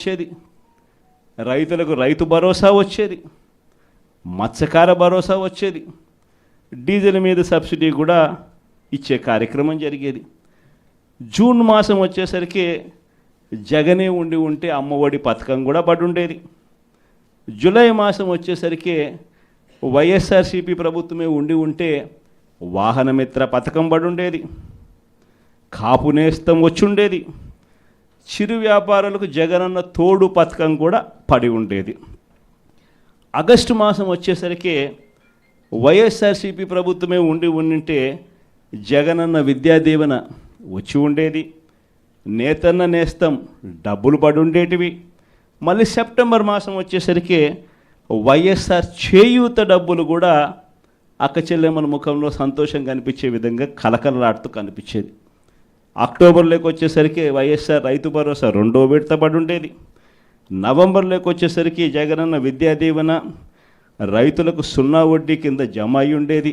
వచ్చేది, రైతులకు రైతు భరోసా వచ్చేది, మత్స్యకార భరోసా వచ్చేది, డీజిల్ మీద సబ్సిడీ కూడా ఇచ్చే కార్యక్రమం జరిగేది. జూన్ మాసం వచ్చేసరికి జగనే ఉంటే అమ్మఒడి పథకం కూడా పడి ఉండేది. జూలై మాసం వచ్చేసరికి వైఎస్ఆర్సీపీ ప్రభుత్వమే ఉంటే వాహనమిత్ర పథకం పడి ఉండేది, కాపు నేస్తం వచ్చుండేది, చిరు వ్యాపారులకు జగనన్న తోడు పథకం కూడా పడి ఉండేది. ఆగస్టు మాసం వచ్చేసరికి వైఎస్ఆర్సీపీ ప్రభుత్వమే ఉంటే జగనన్న విద్యాదీవెన వచ్చి ఉండేది, నేతన్న నేస్తం డబ్బులు పడి ఉండేటివి. మళ్ళీ సెప్టెంబర్ మాసం వచ్చేసరికి వైఎస్ఆర్ చేయూత డబ్బులు కూడా అక్క చెల్లెమ్మల ముఖంలో సంతోషం కనిపించే విధంగా కలకలలాడుతూ కనిపించేది. అక్టోబర్లోకి వచ్చేసరికి వైఎస్ఆర్ రైతు భరోసా 2వ విడత పడి ఉండేది. నవంబర్లోకి వచ్చేసరికి జగనన్న విద్యాదీవెన రైతులకు 0 వడ్డీ కింద జమ అయి ఉండేది.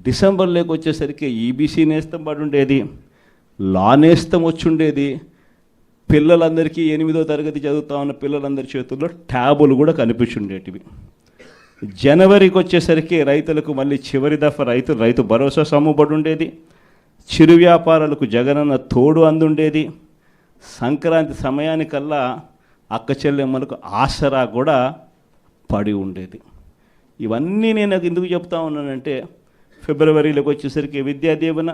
డిసెంబర్లోకి వచ్చేసరికి ఈబీసీ నేస్తం పడి ఉండేది, లా నేస్తం వచ్చి ఉండేది. పిల్లలందరికీ 8వ తరగతి చదువుతా ఉన్న పిల్లలందరి చేతుల్లో ట్యాబులు కూడా కనిపించుండేటివి. జనవరికి వచ్చేసరికి రైతులకు మళ్ళీ చివరి దఫా రైతు భరోసా సొమ్ముబడి ఉండేది, చిరు వ్యాపారాలకు జగనన్న తోడు అందుండేది. సంక్రాంతి సమయానికల్లా అక్క చెల్లెమ్మలకు ఆసరా కూడా పడి ఉండేది. ఇవన్నీ నేను ఎందుకు చెప్తా ఉన్నానంటే, ఫిబ్రవరిలోకి వచ్చేసరికి విద్యాదీవెన,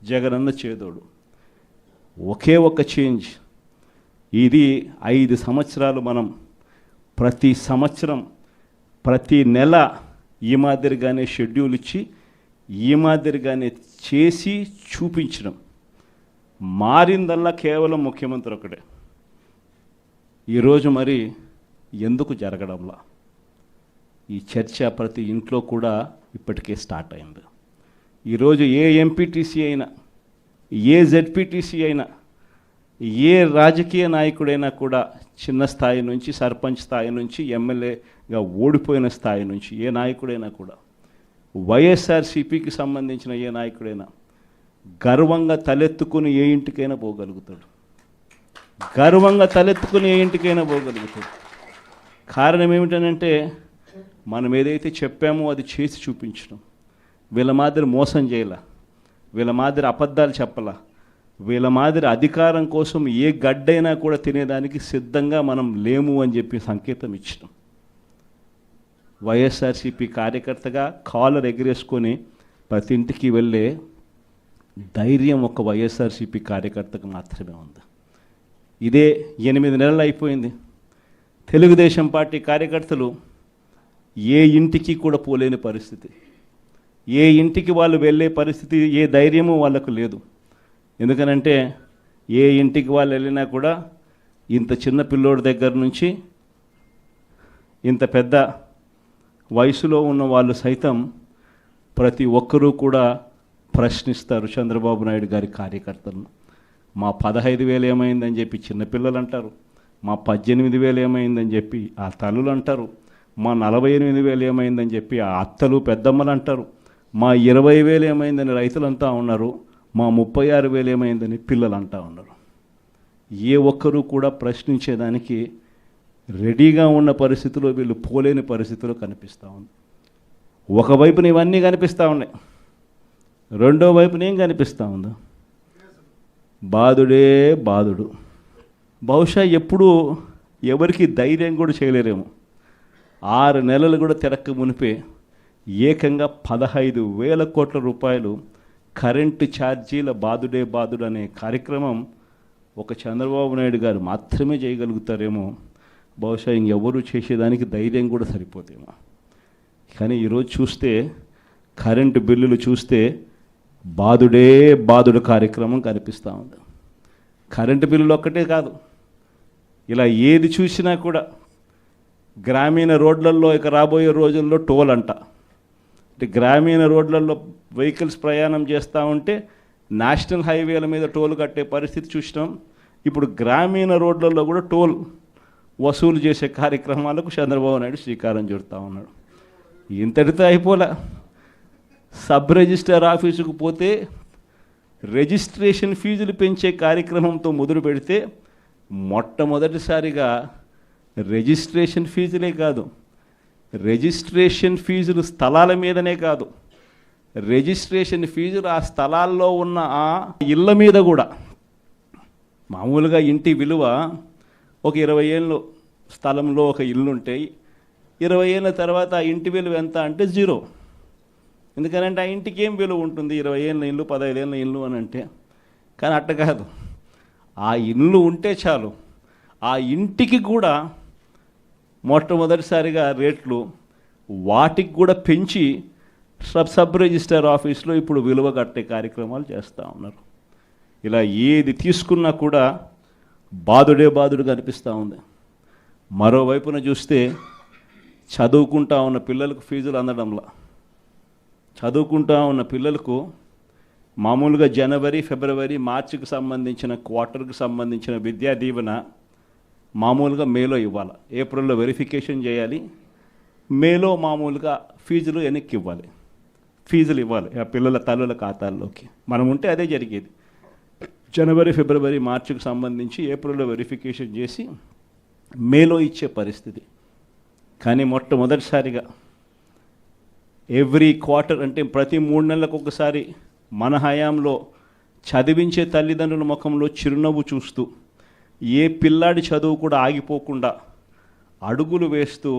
జగనన్న చేదోడు, ఒకే ఒక చేంజ్. ఇది 5 సంవత్సరాలు మనం ప్రతి సంవత్సరం ప్రతి నెల ఈ మాదిరిగానే షెడ్యూల్ ఇచ్చి ఈ మాదిరిగానే చేసి చూపించడం. మారిందల్లా కేవలం ముఖ్యమంత్రి ఒకటే. ఈరోజు మరి ఎందుకు జరగడంలా ఈ చర్చ ప్రతి ఇంట్లో కూడా ఇప్పటికే స్టార్ట్ అయింది. ఈరోజు ఏ ఎంపీటీసీ అయినా, ఏ జెడ్పీటీసీ అయినా, ఏ రాజకీయ నాయకుడైనా కూడా చిన్న స్థాయి నుంచి, సర్పంచ్ స్థాయి నుంచి, ఎమ్మెల్యేగా ఓడిపోయిన స్థాయి నుంచి ఏ నాయకుడైనా కూడా, వైఎస్ఆర్సీపీకి సంబంధించిన ఏ నాయకుడైనా గర్వంగా తలెత్తుకుని ఏ ఇంటికైనా పోగలుగుతాడు. గర్వంగా తలెత్తుకుని ఏ ఇంటికైనా పోగలుగుతాడు. కారణం ఏమిటనంటే, మనం ఏదైతే చెప్పామో అది చేసి చూపించడం. వీళ్ళ మాదిరి మోసం చేయాల, వీళ్ళ మాదిరి అబద్ధాలు చెప్పాల, వీళ్ళ మాదిరి అధికారం కోసం ఏ గడ్డైనా కూడా తినేదానికి సిద్ధంగా మనం లేము అని చెప్పి సంకేతం ఇచ్చడం. వైఎస్ఆర్సీపీ కార్యకర్తగా కాలర్ ఎగిరేసుకొని ప్రతి ఇంటికి వెళ్ళే ధైర్యం ఒక వైఎస్ఆర్సీపీ కార్యకర్తకు మాత్రమే ఉంది. ఇదే 8 నెలలు అయిపోయింది. తెలుగుదేశం పార్టీ కార్యకర్తలు ఏ ఇంటికి కూడా పోలేని పరిస్థితి, ఏ ఇంటికి వాళ్ళు వెళ్ళే పరిస్థితి, ఏ ధైర్యము వాళ్ళకు లేదు. ఎందుకనంటే ఏ ఇంటికి వాళ్ళు వెళ్ళినా కూడా ఇంత చిన్న పిల్లోడి దగ్గర నుంచి ఇంత పెద్ద వయసులో ఉన్న వాళ్ళు సైతం ప్రతి ఒక్కరూ కూడా ప్రశ్నిస్తారు చంద్రబాబు నాయుడు గారి కార్యకర్తలను. మా 15,000 ఏమైందని చెప్పి చిన్నపిల్లలు అంటారు, మా 18,000 ఏమైందని చెప్పి ఆ తల్లులు అంటారు, మా 48,000 ఏమైందని చెప్పి ఆ అత్తలు పెద్దమ్మలు అంటారు, మా 20,000 ఏమైందని రైతులంతా ఉన్నారు, మా 36,000 ఏమైందని పిల్లలు అంటూ ఉన్నారు. ఏ ఒక్కరూ కూడా ప్రశ్నించేదానికి రెడీగా ఉన్న పరిస్థితిలో వీళ్ళు పోలేని పరిస్థితిలో కనిపిస్తూ ఉంది. ఒకవైపున ఇవన్నీ కనిపిస్తూ ఉన్నాయి, రెండో వైపున ఏం కనిపిస్తూ ఉందో, బాధుడే బాధుడు. బహుశా ఎప్పుడూ ఎవరికి ధైర్యం కూడా చేయలేరేమో. 6 నెలలు కూడా తిరక్క మునిపే ఏకంగా 15,000 కోట్ల రూపాయలు కరెంటు ఛార్జీల బాధుడే బాధుడు అనే కార్యక్రమం ఒక చంద్రబాబు నాయుడు గారు మాత్రమే చేయగలుగుతారేమో. బహుశా ఇంకెవరు చేసేదానికి ధైర్యం కూడా సరిపోతేమో. కానీ ఈరోజు చూస్తే కరెంటు బిల్లులు చూస్తే బాధుడే బాధుడు కార్యక్రమం కనిపిస్తూ ఉంది. కరెంటు బిల్లులు ఒక్కటే కాదు, ఇలా ఏది చూసినా కూడా గ్రామీణ రోడ్లలో ఇక రాబోయే రోజుల్లో టోల్ అంట. అంటే గ్రామీణ రోడ్లలో వెహికల్స్ ప్రయాణం చేస్తూ ఉంటే నేషనల్ హైవేల మీద టోల్ కట్టే పరిస్థితి చూసినాం. ఇప్పుడు గ్రామీణ రోడ్లలో కూడా టోల్ వసూలు చేసే కార్యక్రమాలకు చంద్రబాబు నాయుడు శ్రీకారం చుడతా ఉన్నాడు. ఇంతటితో అయిపోలే, సబ్ రిజిస్టర్ ఆఫీసుకు పోతే రిజిస్ట్రేషన్ ఫీజులు పెంచే కార్యక్రమంతో మొదలు పెడితే మొట్టమొదటిసారిగా రిజిస్ట్రేషన్ ఫీజులే కాదు, రిజిస్ట్రేషన్ ఫీజులు స్థలాల మీదనే కాదు, రిజిస్ట్రేషన్ ఫీజులు ఆ స్థలాల్లో ఉన్న ఆ ఇళ్ళ మీద కూడా. మామూలుగా ఇంటి విలువ ఒక 20 ఏళ్ళు స్థలంలో ఒక ఇల్లు ఉంటాయి, 20 ఏళ్ళ తర్వాత ఆ ఇంటి విలువ ఎంత అంటే 0. ఎందుకనంటే ఆ ఇంటికి ఏం విలువ ఉంటుంది, 20 ఏళ్ళ ఇల్లు 15 ఏళ్ళ ఇల్లు అని అంటే. కానీ అట్ట కాదు, ఆ ఇల్లు ఉంటే చాలు, ఆ ఇంటికి కూడా మొట్టమొదటిసారిగా రేట్లు వాటికి కూడా పెంచి సబ్ రిజిస్టర్ ఆఫీస్లో ఇప్పుడు విలువ కట్టే కార్యక్రమాలు చేస్తూ ఉన్నారు. ఇలా ఏది తీసుకున్నా కూడా బాధుడుగా అనిపిస్తూ ఉంది. మరోవైపున చూస్తే చదువుకుంటా ఉన్న పిల్లలకు ఫీజులు అందడంలా, చదువుకుంటా ఉన్న పిల్లలకు మామూలుగా జనవరి, ఫిబ్రవరి, మార్చికి సంబంధించిన క్వార్టర్కి సంబంధించిన విద్యా దీవెన మామూలుగా మేలో ఇవ్వాలి, ఏప్రిల్లో వెరిఫికేషన్ చేయాలి, మేలో మామూలుగా ఫీజులు వెనక్కి ఇవ్వాలి, ఫీజులు ఇవ్వాలి ఆ పిల్లల తల్లుల ఖాతాల్లోకి. మనం ఉంటే అదే జరిగేది. జనవరి, ఫిబ్రవరి, మార్చికి సంబంధించి ఏప్రిల్లో వెరిఫికేషన్ చేసి మేలో ఇచ్చే పరిస్థితి. కానీ మొట్టమొదటిసారిగా ఎవ్రీ క్వార్టర్ అంటే ప్రతి 3 నెలలకు ఒకసారి మన హయాంలో చదివించే తల్లిదండ్రుల ముఖంలో చిరునవ్వు చూస్తూ, ఏ పిల్లాడి చదువు కూడా ఆగిపోకుండా అడుగులు వేస్తూ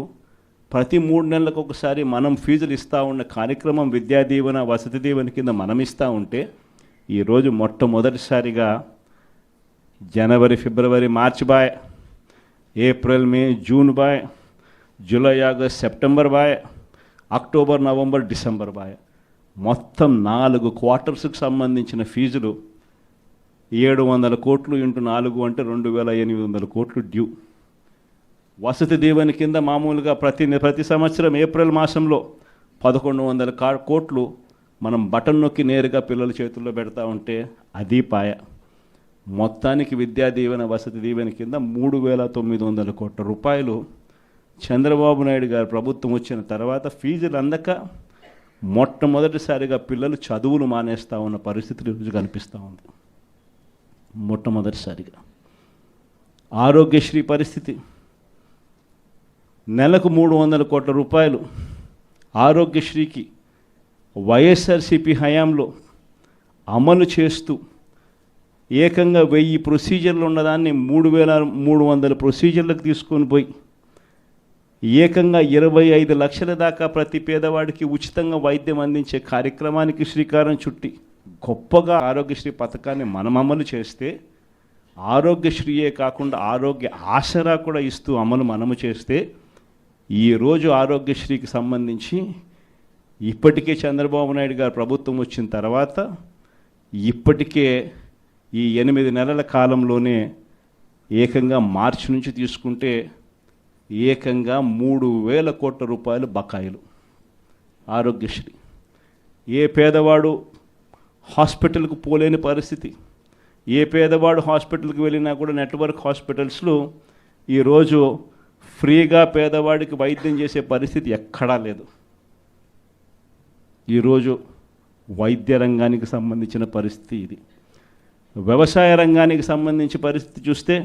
ప్రతి 3 నెలలకు ఒకసారి మనం ఫీజులు ఇస్తూ ఉన్న కార్యక్రమం విద్యా దీవెన, వసతి దీవెన కింద మనం ఇస్తూ ఉంటే, ఈరోజు మొట్టమొదటిసారిగా జనవరి, ఫిబ్రవరి, మార్చి బాయ్, ఏప్రిల్, మే, జూన్ బాయ్, జూలై, ఆగస్ట్, సెప్టెంబర్ బాయ్, అక్టోబర్, నవంబర్, డిసెంబర్ బాయ్, మొత్తం 4 క్వార్టర్స్కి సంబంధించిన ఫీజులు 700 కోట్లు ఇంటూ 4 అంటే 2800 కోట్లు డ్యూ. వసతి దీవెన కింద మామూలుగా ప్రతి సంవత్సరం ఏప్రిల్ మాసంలో 1100 కోట్లు మనం బటన్ నొక్కి నేరుగా పిల్లల చేతుల్లో పెడతా ఉంటే అది పాయ. మొత్తానికి విద్యా దీవెన, వసతి దీవెన కింద 3900 కోట్ల రూపాయలు చంద్రబాబు నాయుడు గారు ప్రభుత్వం వచ్చిన తర్వాత ఫీజులు అందక మొట్టమొదటిసారిగా పిల్లలు చదువులు మానేస్తూ ఉన్న పరిస్థితి ఈరోజు కనిపిస్తూ ఉంది. మొట్టమొదటిసారిగా ఆరోగ్యశ్రీ పరిస్థితి, నెలకు 300 కోట్ల రూపాయలు ఆరోగ్యశ్రీకి వైఎస్ఆర్సీపీ హయాంలో అమలు చేస్తూ ఏకంగా 1000 ప్రొసీజర్లు ఉన్నదాన్ని 3300 ప్రొసీజర్లకు తీసుకొని పోయి ఏకంగా 25 లక్షల దాకా ప్రతి పేదవాడికి ఉచితంగా వైద్యం అందించే కార్యక్రమానికి శ్రీకారం చుట్టి గొప్పగా ఆరోగ్యశ్రీ పథకాన్ని మనం అమలు చేస్తే, ఆరోగ్యశ్రీయే కాకుండా ఆరోగ్య ఆసరా కూడా ఇస్తూ అమలు మనము చేస్తే, ఈరోజు ఆరోగ్యశ్రీకి సంబంధించి ఇప్పటికే చంద్రబాబు నాయుడు గారు ప్రభుత్వం వచ్చిన తర్వాత ఇప్పటికే ఈ 8 నెలల కాలంలోనే ఏకంగా మార్చి నుంచి తీసుకుంటే ఏకంగా 3000 కోట్ల రూపాయలు బకాయిలు ఆరోగ్యశ్రీ. ఏ పేదవాడు హాస్పిటల్కు పోలేని పరిస్థితి, ఏ పేదవాడు హాస్పిటల్కి వెళ్ళినా కూడా నెట్వర్క్ హాస్పిటల్స్లో ఈరోజు ఫ్రీగా పేదవాడికి వైద్యం చేసే పరిస్థితి ఎక్కడా లేదు. ఈరోజు వైద్య రంగానికి సంబంధించిన పరిస్థితి ఇది. వ్యవసాయ రంగానికి సంబంధించి పరిస్థితి చూస్తే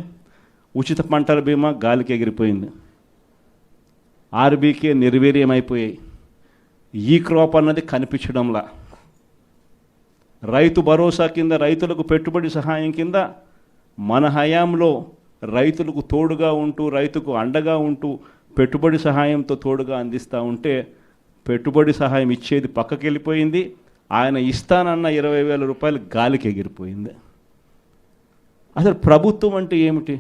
ఉచిత పంటల బీమా గాలికి ఎగిరిపోయింది, ఆర్బీకే నిర్వీర్యమైపోయాయి, ఈ క్రాప్ అన్నది కనిపించడంలా, రైతు భరోసా కింద రైతులకు పెట్టుబడి సహాయం కింద మన హయాంలో రైతులకు తోడుగా ఉంటూ రైతుకు అండగా ఉంటూ పెట్టుబడి సహాయంతో తోడుగా అందిస్తూ ఉంటే పెట్టుబడి సహాయం ఇచ్చేది పక్కకి వెళ్ళిపోయింది, ఆయన ఇస్తానన్న 20,000 రూపాయలు గాలికి ఎగిరిపోయింది. అసలు ప్రభుత్వం అంటే ఏమిటి?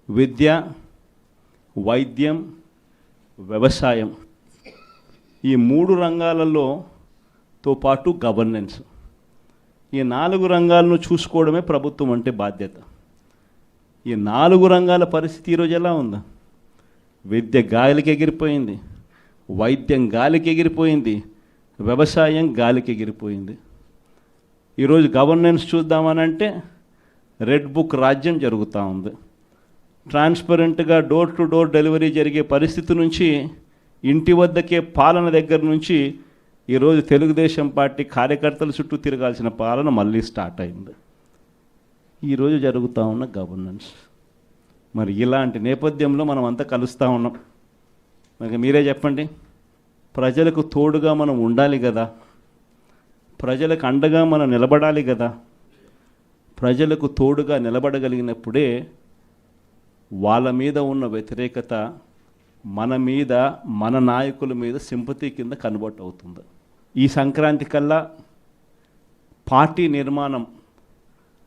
విద్య, వైద్యం, వ్యవసాయం, ఈ 3 రంగాలతో పాటు గవర్నెన్స్, ఈ 4 రంగాలను చూసుకోవడమే ప్రభుత్వం అంటే బాధ్యత. ఈ 4 రంగాల పరిస్థితి ఈరోజు ఎలా ఉందా? విద్య గాలికి ఎగిరిపోయింది, వైద్యం గాలికి ఎగిరిపోయింది, వ్యవసాయం గాలికి ఎగిరిపోయింది. ఈరోజు గవర్నెన్స్ చూద్దామనంటే రెడ్ బుక్ రాజ్యం జరుగుతూ ఉంది. ట్రాన్స్పరెంట్గా డోర్ టు డోర్ డెలివరీ జరిగే పరిస్థితి నుంచి, ఇంటి వద్దకే పాలన దగ్గర నుంచి ఈరోజు తెలుగుదేశం పార్టీ కార్యకర్తల చుట్టూ తిరగాల్సిన పాలన మళ్ళీ స్టార్ట్ అయింది. ఈరోజు జరుగుతూ ఉన్న గవర్నెన్స్. మరి ఇలాంటి నేపథ్యంలో మనం అంతా కలుస్తూ ఉన్నాం. మరి మీరే చెప్పండి, ప్రజలకు తోడుగా మనం ఉండాలి కదా, ప్రజలకు అండగా మనం నిలబడాలి కదా. ప్రజలకు తోడుగా నిలబడగలిగినప్పుడే వాళ్ళ మీద ఉన్న వ్యతిరేకత మన మీద, మన నాయకుల మీద సింపతి కింద కన్వర్ట్ అవుతుంది. ఈ సంక్రాంతి కల్లా పార్టీ నిర్మాణం,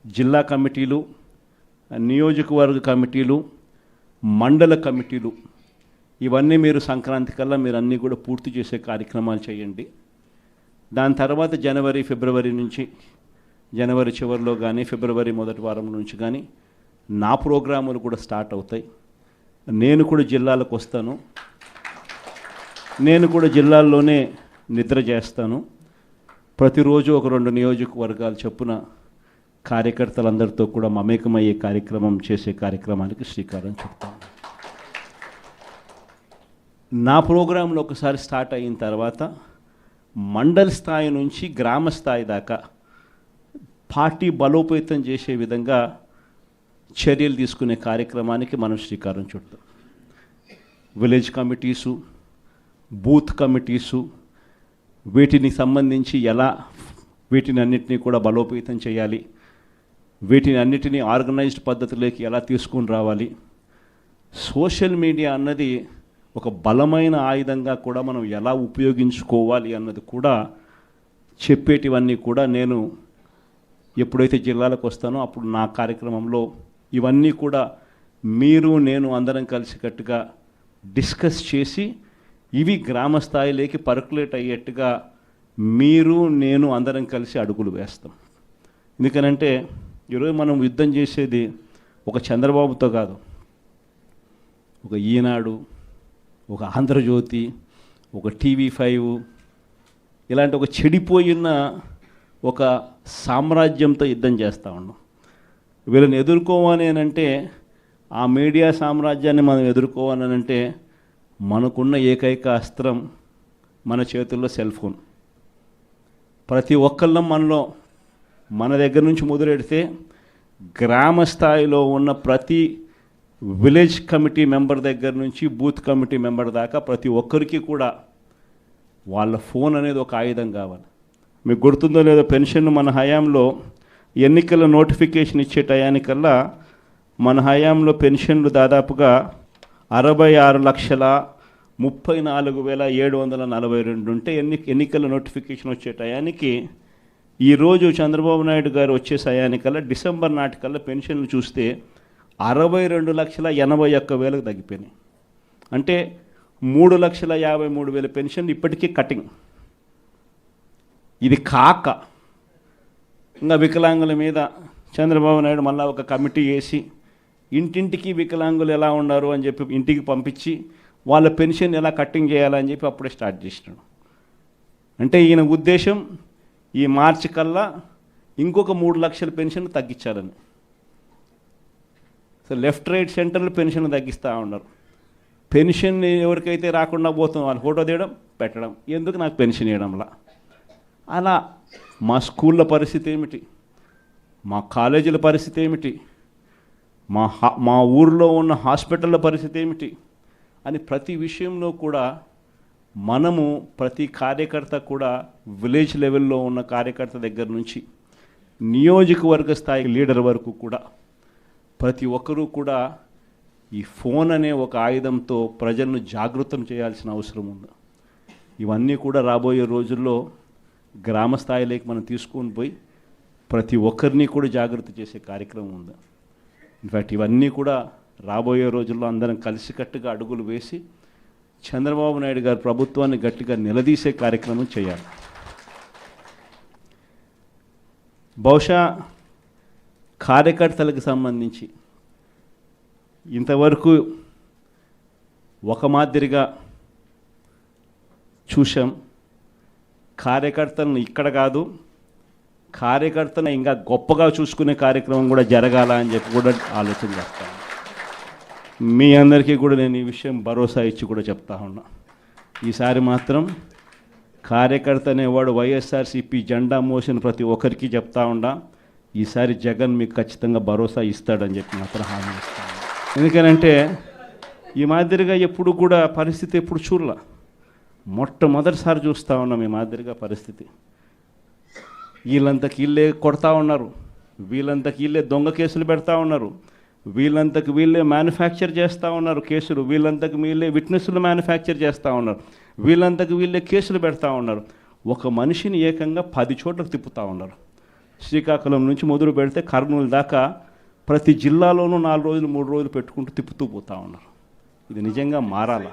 జిల్లా కమిటీలు, నియోజకవర్గ కమిటీలు, మండల కమిటీలు, ఇవన్నీ మీరు సంక్రాంతి కల్లా మీరు అన్నీ కూడా పూర్తి చేసే కార్యక్రమాలు చేయండి. దాని తర్వాత జనవరి, ఫిబ్రవరి నుంచి, జనవరి చివరిలో కానీ ఫిబ్రవరి మొదటి వారం నుంచి కానీ నా ప్రోగ్రాములు కూడా స్టార్ట్ అవుతాయి. నేను కూడా జిల్లాలకు వస్తాను, నేను కూడా జిల్లాల్లోనే నిద్ర చేస్తాను. ప్రతిరోజు ఒక 2 నియోజకవర్గాలు చొప్పున కార్యకర్తలందరితో కూడా మమేకమయ్యే కార్యక్రమం చేసే కార్యక్రమానికి శ్రీకారం చుడతాను. నా ప్రోగ్రాంలో ఒకసారి స్టార్ట్ అయిన తర్వాత మండల స్థాయి నుంచి గ్రామ స్థాయి దాకా పార్టీ బలోపేతం చేసే విధంగా చర్యలు తీసుకునే కార్యక్రమానికి మనం శ్రీకారం చుడతాం. విలేజ్ కమిటీసు, బూత్ కమిటీసు, వీటిని సంబంధించి ఎలా వీటిని అన్నిటినీ కూడా బలోపేతం చేయాలి, వీటిని అన్నిటినీ ఆర్గనైజ్డ్ పద్ధతిలోకి ఎలా తీసుకుని రావాలి. సోషల్ మీడియా అన్నది ఒక బలమైన ఆయుధంగా కూడా మనం ఎలా ఉపయోగించుకోవాలి అన్నది కూడా చెప్పేటివన్నీ కూడా నేను ఎప్పుడైతే జిల్లాలకు వస్తానో అప్పుడు నా కార్యక్రమంలో ఇవన్నీ కూడా మీరు నేను అందరం కలిసికట్టుగా డిస్కస్ చేసి ఇవి గ్రామ స్థాయిలోకి పర్కులేట్ అయ్యేట్టుగా మీరు నేను అందరం కలిసి అడుగులు వేస్తాం. ఎందుకనంటే ఈరోజు మనం యుద్ధం చేసేది ఒక చంద్రబాబుతో కాదు, ఒక ఈనాడు, ఒక ఆంధ్రజ్యోతి, ఒక TV5 ఇలాంటి ఒక చెడిపోయిన ఒక సామ్రాజ్యంతో యుద్ధం చేస్తూ ఉన్నాం. వీళ్ళని ఎదుర్కోవాలి అంటే, ఆ మీడియా సామ్రాజ్యాన్ని మనం ఎదుర్కోవాలి అంటే మనకున్న ఏకైక అస్త్రం మన చేతుల్లో సెల్ ఫోన్. ప్రతి ఒక్కళ్ళం మనలో మన దగ్గర నుంచి మొదలెడితే గ్రామ స్థాయిలో ఉన్న ప్రతి విలేజ్ కమిటీ మెంబర్ దగ్గర నుంచి బూత్ కమిటీ మెంబర్ దాకా ప్రతి ఒక్కరికి కూడా వాళ్ళ ఫోన్ అనేది ఒక ఆయుధం కావాలి. మీకు గుర్తుందో లేదో, పెన్షన్ మన హయాంలో ఎన్నికల నోటిఫికేషన్ ఇచ్చే టయానికల్లా మన హయాంలో పెన్షన్లు దాదాపుగా 66,34,742 ఉంటే ఎన్నికల నోటిఫికేషన్ వచ్చే టయానికి ఈరోజు చంద్రబాబు నాయుడు గారు వచ్చే టయానికల్లా డిసెంబర్ నాటికల్లా పెన్షన్లు చూస్తే 62,81,000 తగ్గిపోయినాయి. అంటే 3,53,000 పెన్షన్లు ఇప్పటికీ కటింగ్. ఇది కాక ఇంకా వికలాంగుల మీద చంద్రబాబు నాయుడు మళ్ళీ ఒక కమిటీ వేసి ఇంటింటికి వికలాంగులు ఎలా ఉన్నారు అని చెప్పి ఇంటికి పంపించి వాళ్ళ పెన్షన్ ఎలా కట్టింగ్ చేయాలని చెప్పి అప్పుడే స్టార్ట్ చేసినాడు. అంటే ఈయన ఉద్దేశం ఈ మార్చి కల్లా ఇంకొక 3 లక్షల పెన్షన్ తగ్గించాలని. సో లెఫ్ట్ రైట్ సెంటర్లు పెన్షన్ తగ్గిస్తూ ఉన్నారు. పెన్షన్ ఎవరికైతే రాకుండా పోతుందో వాళ్ళు ఫోటో తీయడం పెట్టడం, ఎందుకు నాకు పెన్షన్ ఇవ్వడంలా. అలా మా స్కూళ్ళ పరిస్థితి ఏమిటి, మా కాలేజీల పరిస్థితి ఏమిటి, మా ఊరిలో ఉన్న హాస్పిటళ్ళ పరిస్థితి ఏమిటి అని ప్రతి విషయంలో కూడా మనము ప్రతి కార్యకర్త కూడా విలేజ్ లెవెల్లో ఉన్న కార్యకర్త దగ్గర నుంచి నియోజకవర్గ స్థాయి లీడర్ వరకు కూడా ప్రతి ఒక్కరూ కూడా ఈ ఫోన్ అనే ఒక ఆయుధంతో ప్రజలను జాగృతం చేయాల్సిన అవసరం ఉంది. ఇవన్నీ కూడా రాబోయే రోజుల్లో గ్రామ స్థాయిలోకి మనం తీసుకొని పోయి ప్రతి ఒక్కరిని కూడా జాగృతి చేసే కార్యక్రమం ఉంది. ఇన్ఫ్యాక్ట్ ఇవన్నీ కూడా రాబోయే రోజుల్లో అందరం కలిసికట్టుగా అడుగులు వేసి చంద్రబాబు నాయుడు గారి ప్రభుత్వాన్ని గట్టిగా నిలదీసే కార్యక్రమం చేయాలి. బహుశా కార్యకర్తలకు సంబంధించి ఇంతవరకు ఒక మాదిరిగా చూసాం. కార్యకర్తలను ఇక్కడ కాదు, కార్యకర్తను ఇంకా గొప్పగా చూసుకునే కార్యక్రమం కూడా జరగాల అని చెప్పి కూడా ఆలోచన చేస్తాను. మీ అందరికీ కూడా నేను ఈ విషయం భరోసా ఇచ్చి కూడా చెప్తా ఉన్నా. ఈసారి మాత్రం కార్యకర్త అనేవాడు వైఎస్ఆర్సీపీ జెండా మోసిన ప్రతి ఒక్కరికి చెప్తా ఉండా, ఈసారి జగన్ మీకు ఖచ్చితంగా భరోసా ఇస్తాడని చెప్పి మాత్రం హామీ ఇస్తాను. ఎందుకనంటే ఈ మాదిరిగా ఎప్పుడు కూడా పరిస్థితి ఎప్పుడు చూడలా, మొట్టమొదటిసారి చూస్తూ ఉన్నాం ఈ మాదిరిగా పరిస్థితి. వీళ్ళంతకు వీళ్ళే కొడతా ఉన్నారు, వీళ్ళంతకు వీళ్ళే దొంగ కేసులు పెడతా ఉన్నారు, వీళ్ళంతకు వీళ్ళే మ్యానుఫ్యాక్చర్ చేస్తూ ఉన్నారు కేసులు, వీళ్ళంతకు వీళ్ళే విట్నెస్లు మ్యానుఫ్యాక్చర్ చేస్తూ ఉన్నారు, వీళ్ళంతకు వీళ్ళే కేసులు పెడతా ఉన్నారు. ఒక మనిషిని ఏకంగా 10 చోట్లకు తిప్పుతూ ఉన్నారు. శ్రీకాకుళం నుంచి మొదలు పెడితే కర్నూలు దాకా ప్రతి జిల్లాలోనూ 4 రోజులు 3 రోజులు పెట్టుకుంటూ తిప్పుతూ పోతూ ఉన్నారు. ఇది నిజంగా మారాలా?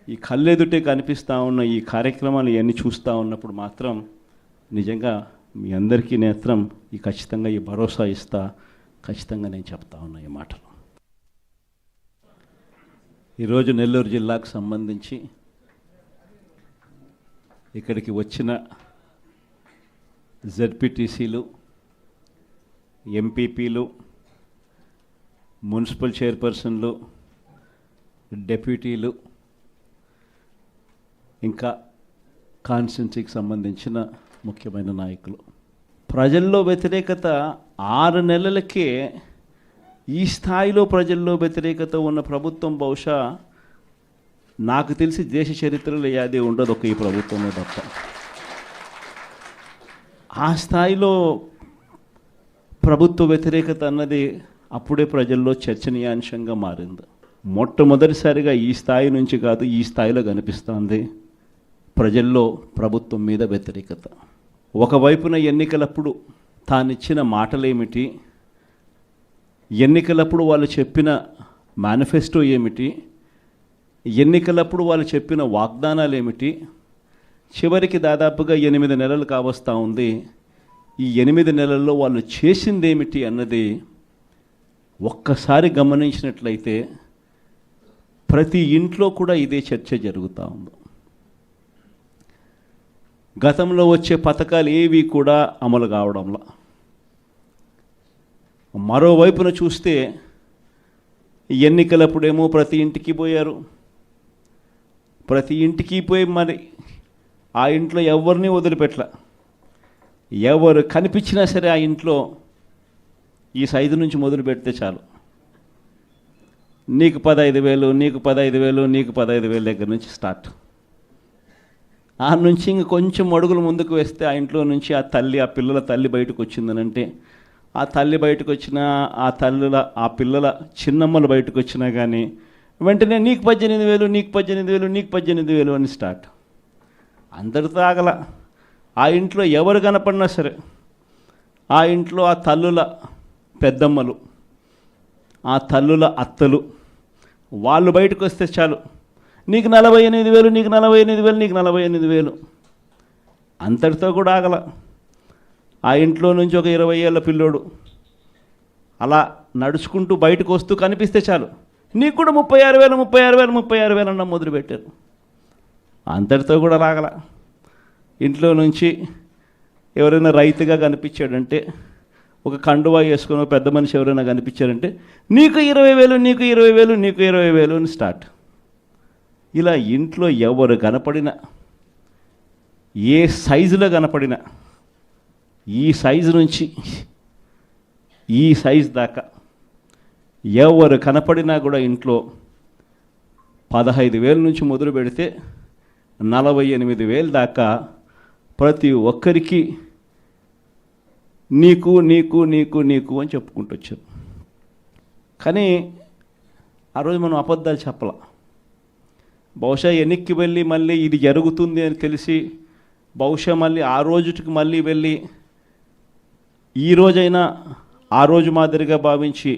ఈ కళ్ళెదుటే కనిపిస్తూ ఉన్న ఈ కార్యక్రమాలు ఇవన్నీ చూస్తూ ఉన్నప్పుడు మాత్రం నిజంగా మీ అందరికీ నేత్రం ఖచ్చితంగా ఈ భరోసా ఇస్తా, ఖచ్చితంగా నేను చెప్తా ఉన్నా ఈ మాటలు. ఈరోజు నెల్లూరు జిల్లాకు సంబంధించి ఇక్కడికి వచ్చిన జెడ్పీటీసీలు, ఎంపీపీలు, మున్సిపల్ చైర్పర్సన్లు, డెప్యూటీలు, ఇంకా కాన్స్టిట్యున్సీకి సంబంధించిన ముఖ్యమైన నాయకులు, ప్రజల్లో వ్యతిరేకత 6 నెలలకే ఈ స్థాయిలో ప్రజల్లో వ్యతిరేకత ఉన్న ప్రభుత్వం బహుశా నాకు తెలిసి దేశ చరిత్రలో ఏది ఉండదు, ఒక ఈ ప్రభుత్వమే తప్ప. ఆ స్థాయిలో ప్రభుత్వ వ్యతిరేకత అన్నది అప్పుడే ప్రజల్లో చర్చనీయాంశంగా మారింది. మొట్టమొదటిసారిగా ఈ స్థాయి నుంచి కాదు, ఈ స్థాయిలో కనిపిస్తుంది ప్రజల్లో ప్రభుత్వం మీద వ్యతిరేకత. ఒకవైపున ఎన్నికలప్పుడు తానిచ్చిన మాటలేమిటి, ఎన్నికలప్పుడు వాళ్ళు చెప్పిన మేనిఫెస్టో ఏమిటి, ఎన్నికలప్పుడు వాళ్ళు చెప్పిన వాగ్దానాలు ఏమిటి, చివరికి దాదాపుగా 8 నెలలు కావస్తూ ఉంది. ఈ 8 నెలల్లో వాళ్ళు చేసిందేమిటి అన్నది ఒక్కసారి గమనించినట్లయితే ప్రతి ఇంట్లో కూడా ఇదే చర్చ జరుగుతూ ఉంది. గతంలో వచ్చే పథకాలు ఏవి కూడా అమలు కావడంలా. మరోవైపున చూస్తే ఎన్నికలప్పుడేమో ప్రతి ఇంటికి పోయారు, ప్రతి ఇంటికి పోయి మరి ఆ ఇంట్లో ఎవరిని వదిలిపెట్టల. ఎవరు కనిపించినా సరే ఆ ఇంట్లో ఈ సైజు నుంచి మొదలు పెడితే చాలు, నీకు 15,000, నీకు 15,000, నీకు 15,000 దగ్గర నుంచి స్టార్ట్. ఆ నుంచి ఇంక కొంచెం అడుగులు ముందుకు వేస్తే ఆ ఇంట్లో నుంచి ఆ పిల్లల తల్లి బయటకు వచ్చిందనంటే, ఆ తల్లి బయటకు వచ్చినా, ఆ పిల్లల చిన్నమ్మలు బయటకు వచ్చినా కానీ వెంటనే నీకు 18,000, నీకు 18,000, నీకు 18,000 అని స్టార్ట్. అందరితో ఆగల. ఆ ఇంట్లో ఎవరు కనపడినా సరే, ఆ ఇంట్లో ఆ తల్లుల పెద్దమ్మలు, ఆ తల్లుల అత్తలు, వాళ్ళు బయటకు వస్తే చాలు, నీకు 48,000, నీకు 48,000, నీకు 48,000. అంతటితో కూడా ఆగల. ఆ ఇంట్లో నుంచి ఒక 20 ఏళ్ళ పిల్లోడు అలా నడుచుకుంటూ బయటకు వస్తూ కనిపిస్తే చాలు, నీకు కూడా 36,000, 36,000, 36,000 అన్న మొదలుపెట్టారు. అంతటితో కూడా రాగల. ఇంట్లో నుంచి ఎవరైనా రైతుగా కనిపించాడంటే, ఒక కండువా వేసుకుని పెద్ద మనిషి ఎవరైనా కనిపించారంటే, నీకు 20,000, నీకు 20,000, నీకు 20,000 అని స్టార్ట్. ఇలా ఇంట్లో ఎవరు కనపడినా, ఏ సైజులో కనపడినా, ఈ సైజు నుంచి ఈ సైజు దాకా ఎవరు కనపడినా కూడా ఇంట్లో 15,000 నుంచి మొదలు పెడితే 48,000 దాకా ప్రతి ఒక్కరికి నీకు నీకు నీకు నీకు అని చెప్పుకుంటూ వచ్చారు. కానీ ఆ రోజు మనం అబద్ధాలు చెప్పాల. బహుశా వెనక్కి వెళ్ళి మళ్ళీ ఇది జరుగుతుంది అని తెలిసి బహుశా మళ్ళీ ఆ రోజుకి మళ్ళీ వెళ్ళి ఈ రోజైనా ఆ రోజు మాదిరిగా భావించి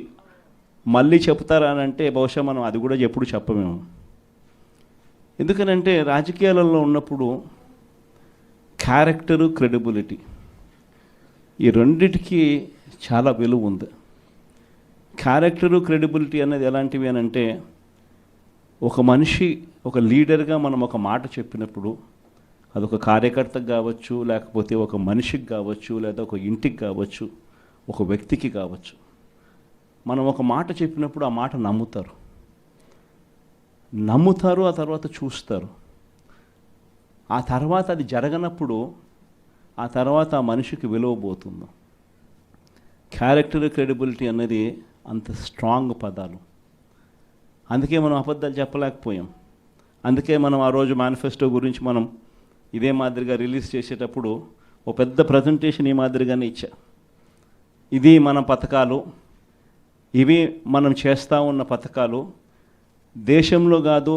మళ్ళీ చెప్తారా అని అంటే బహుశా మనం అది కూడా ఎప్పుడు చెప్పమేమో. ఎందుకనంటే రాజకీయాలలో ఉన్నప్పుడు క్యారెక్టరు, క్రెడిబిలిటీ ఈ రెండిటికి చాలా విలువ ఉంది. క్యారెక్టరు, క్రెడిబిలిటీ అనేది ఎలాంటివి అని అంటే, ఒక మనిషి ఒక లీడర్గా మనం ఒక మాట చెప్పినప్పుడు అదొక కార్యకర్తకు కావచ్చు, లేకపోతే ఒక మనిషికి కావచ్చు, లేదా ఒక ఇంటికి కావచ్చు, ఒక వ్యక్తికి కావచ్చు. మనం ఒక మాట చెప్పినప్పుడు ఆ మాట నమ్ముతారు, ఆ తర్వాత చూస్తారు. ఆ తర్వాత అది జరగనప్పుడు ఆ తర్వాత ఆ మనిషికి విలువ పోతుంది. క్యారెక్టర్, క్రెడిబిలిటీ అన్నది అంత స్ట్రాంగ్ పదాలు. అందుకే మనం అబద్ధాలు చెప్పలేకపోయాం. అందుకే మనం ఆ రోజు మేనిఫెస్టో గురించి మనం ఇదే మాదిరిగా రిలీజ్ చేసేటప్పుడు ఒక పెద్ద ప్రజెంటేషన్ ఈ మాదిరిగానే ఇచ్చా. ఇది మన పథకాలు, ఇవి మనం చేస్తూ ఉన్న పథకాలు, దేశంలో కాదు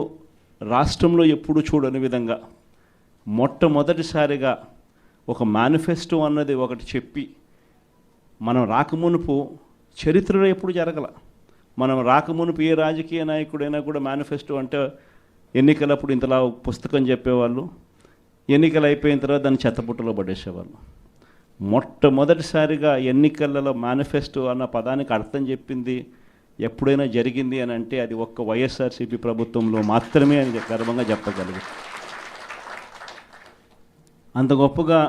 రాష్ట్రంలో ఎప్పుడు చూడని విధంగా మొట్టమొదటిసారిగా ఒక మేనిఫెస్టో అన్నది ఒకటి చెప్పి, మనం రాకమునుపు చరిత్రలో ఎప్పుడు జరగల. మనం రాకమునుపు ఏ రాజకీయ నాయకుడైనా కూడా మేనిఫెస్టో అంటే ఎన్నికలప్పుడు ఇంతలా పుస్తకం చెప్పేవాళ్ళు, ఎన్నికలు అయిపోయిన తర్వాత దాన్ని చెత్తపుట్టలో పడేసేవాళ్ళు. మొట్టమొదటిసారిగా ఎన్నికలలో మేనిఫెస్టో అన్న పదానికి అర్థం చెప్పింది ఎప్పుడైనా జరిగింది అని అంటే అది ఒక్క వైఎస్ఆర్సీపీ ప్రభుత్వంలో మాత్రమే అని గర్వంగా చెప్పగలిగారు. అంత గొప్పగా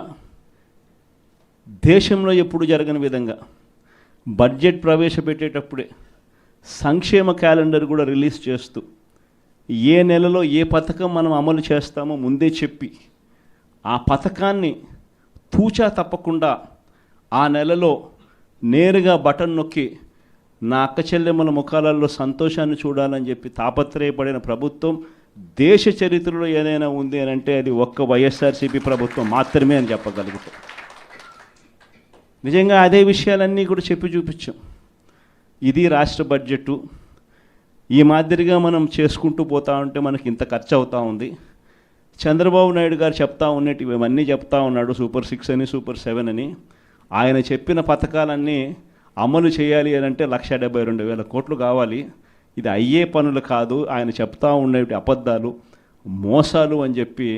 దేశంలో ఎప్పుడు జరగని విధంగా బడ్జెట్ ప్రవేశపెట్టేటప్పుడే సంక్షేమ క్యాలెండర్ కూడా రిలీజ్ చేస్తూ ఏ నెలలో ఏ పథకం మనం అమలు చేస్తామో ముందే చెప్పి ఆ పథకాన్ని తూచా తప్పకుండా ఆ నెలలో నేరుగా బటన్ నొక్కి నా అక్క చెల్లెమ్మల ముఖాలలో సంతోషాన్ని చూడాలని చెప్పి తాపత్రయపడిన ప్రభుత్వం దేశ చరిత్రలో ఏదైనా ఉంది అని అంటే అది ఒక్క వైఎస్ఆర్సీపీ ప్రభుత్వం మాత్రమే అని చెప్పగలుగుతాం. నిజంగా అదే విషయాలన్నీ కూడా చెప్పి చూపించాం. ఇది రాష్ట్ర బడ్జెటు, ఈ మాదిరిగా మనం చేసుకుంటూ పోతా ఉంటే మనకి ఇంత ఖర్చు అవుతూ ఉంది. చంద్రబాబు నాయుడు గారు చెప్తా ఉన్నట్టు ఇవన్నీ చెప్తా ఉన్నాడు, సూపర్ 6 అని సూపర్ 7 అని. ఆయన చెప్పిన పథకాలన్నీ అమలు చేయాలి అని అంటే 1,72,000 కోట్లు కావాలి. ఇది అయ్యే పనులు కాదు, ఆయన చెప్తా ఉండే అబద్ధాలు, మోసాలు అని చెప్పి